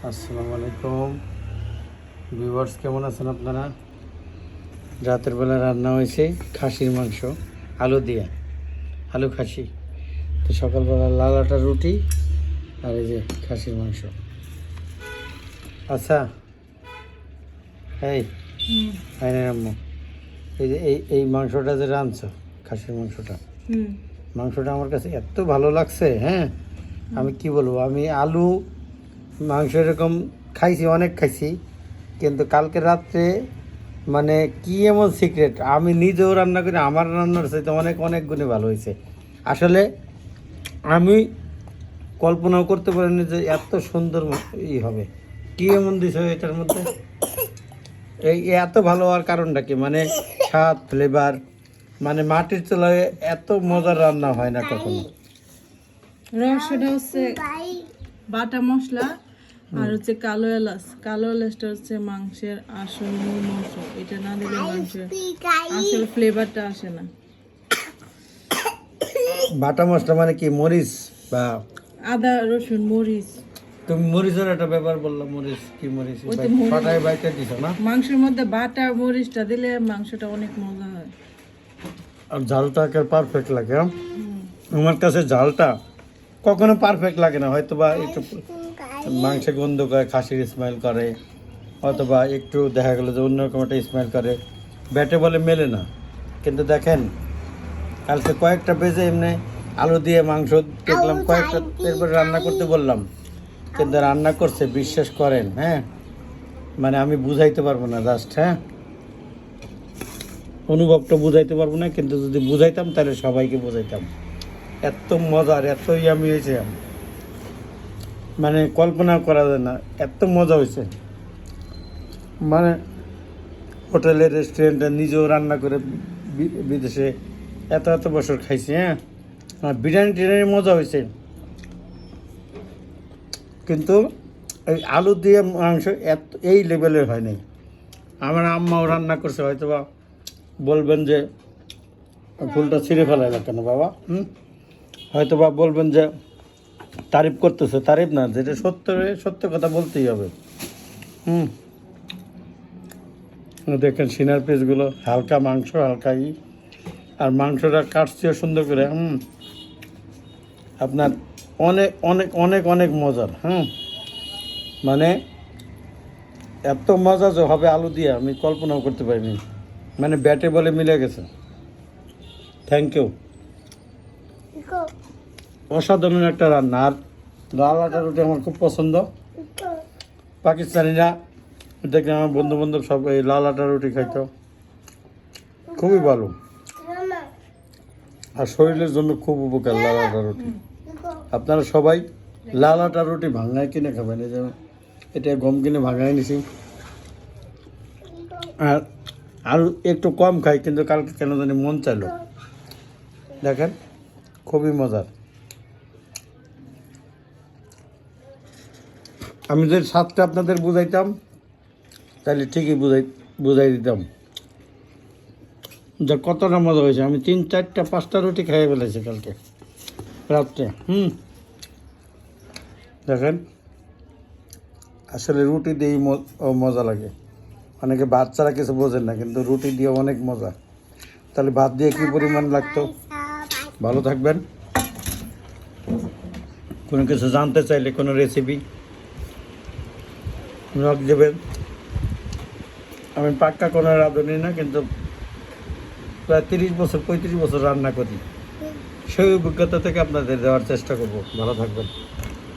আসসালামু আলাইকুম ভিউয়ার্স, কেমন আছেন আপনারা? রাতের বেলা রান্না হয়েছে খাসির মাংস আলু দিয়ে, আলু খাসি। তো সকালবেলা লাল আটার রুটি আর এই যে খাসির মাংস। আচ্ছা, এই আম্মু, এই যে এই মাংসটা যে রাঁধছ, খাসির মাংসটা আমার কাছে এত ভালো লাগছে। হ্যাঁ, আমি কি বলবো, আমি আলু মাংস এরকম খাইছি, অনেক খাইছি, কিন্তু কালকে রাত্রে মানে কি এমন সিক্রেট, আমি নিজেও রান্না করি, আমার রান্নার সাথে অনেক অনেক গুণে ভালো হয়েছে। আসলে আমি কল্পনাও করতে পারিনি যে এত সুন্দর হবে। কি এমন দিছে এটার মধ্যে, এই এত ভালো হওয়ার কারণটা কি? মানে স্বাদ, ফ্লেভার, মানে মাটির চুলায় এত মজার রান্না হয় না কখনো। রহস্যটা হচ্ছে বাটা মশলা আর হচ্ছে কালো এলাচটা হচ্ছে মাংসের আসল মূল মাংস। এটা না দিলে মাংসের আসল ফ্লেভারটা আসে না। বাটা মশলা মানে কি? মরিচ বা আদা, রসুন, মরিচ। তুমি মরিচের একটা ব্যাপার বললাম, মরিচ কি? মরিচ ফাটাই বাইতে দিছো না? মাংসের মধ্যে বাটা মরিচটা দিলে মাংসটা অনেক মজা হয় আর ঝালটা পারফেক্ট লাগে। আমার কাছে ঝালটা কখনো পারফেক্ট লাগে না, হয়তো বা একটু মাংসে গন্ধ করে, খাসির স্মেল করে, অথবা একটু দেখা গেলো যে অন্যরকম একটা স্মেল করে, ব্যাটে বলে মেলে না। কিন্তু দেখেন, কালকে কয়েকটা বেজে এমনি আলু দিয়ে মাংস দেখলাম কয়েকটা, এরপরে রান্না করতে বললাম, কিন্তু রান্না করছে, বিশ্বাস করেন। হ্যাঁ, মানে আমি বুঝাইতে পারবো না, জাস্ট হ্যাঁ অনুভবটা বুঝাইতে পারবো না, কিন্তু যদি বুঝাইতাম তাহলে সবাইকে বুঝাইতাম। এত মজার, এত ইয়ামি হয়েছে, মানে কল্পনা করা যায় না, এত মজা হয়েছে। মানে হোটেলে, রেস্টুরেন্টে নিজেও রান্না করে বিদেশে এত এত বছর খাইছি। হ্যাঁ, আর বিরিয়ানি টিরিয়ানি মজা হয়েছে, কিন্তু এই আলু দিয়ে মাংস এই লেভেলের হয় নাই। আমার আম্মাও রান্না করছে, হয়তো বা বলবেন যে ফুলটা ছিঁড়ে ফেলাইল কেন বাবা, হয়তো বা বলবেন যে তারিফ করতেছে। তারিফ না, যেটা সত্য সত্য কথা বলতেই হবে। দেখেন সিনার পিসগুলো, হালকা মাংস, হালকা আর মাংসটা কাটছেও সুন্দর করে। আপনার অনেক অনেক অনেক অনেক মজার। মানে এত মজা যে হবে আলু দিয়ে, আমি কল্পনাও করতে পারিনি। মানে ব্যাটে বলে মিলে গেছে। থ্যাংক ইউ, অসাধারণ একটা রান্না। আর লাল আটা রুটি আমার খুব পছন্দ। পাকিস্তানিরা দেখলাম, আমার বন্ধু বান্ধব সব এই লাল আটা রুটি খাইতো, খুবই ভালো, আর শরীরের জন্য খুব উপকার লাল আটা রুটি। আপনারা সবাই লাল আটা রুটি ভাঙায় কিনে খাবেন। এই যে এটা গম কিনে ভাঙায় নিছি, আর একটু কম খাই, কিন্তু কালকে কেন জানি মন চাইলো। দেখেন, খুবই মজার। আমি যদি স্বাদটা আপনাদের বুঝাইতাম তাহলে ঠিকই বুঝাই দিতাম যে কতটা মজা হয়েছে। আমি 3, 4, 5টা রুটি খাইয়ে ফেলেছি কালকে রাত্রে। দেখেন, আসলে রুটি দিয়েই মজা লাগে। অনেকে ভাত ছাড়া কিছু বোঝেন না, কিন্তু রুটি দিয়ে অনেক মজা। তাহলে ভাত দিয়ে কী পরিমাণ লাগতো। ভালো থাকবেন। কোনো কিছু জানতে চাইলে, কোনো রেসিপি নক দেবেন। আমি পাক্কা কোনো রাঁধুনি না, কিন্তু প্রায় 35 বছর রান্না করি। সেই অভিজ্ঞতা থেকে আপনাদের দেওয়ার চেষ্টা করব। ভালো থাকবেন।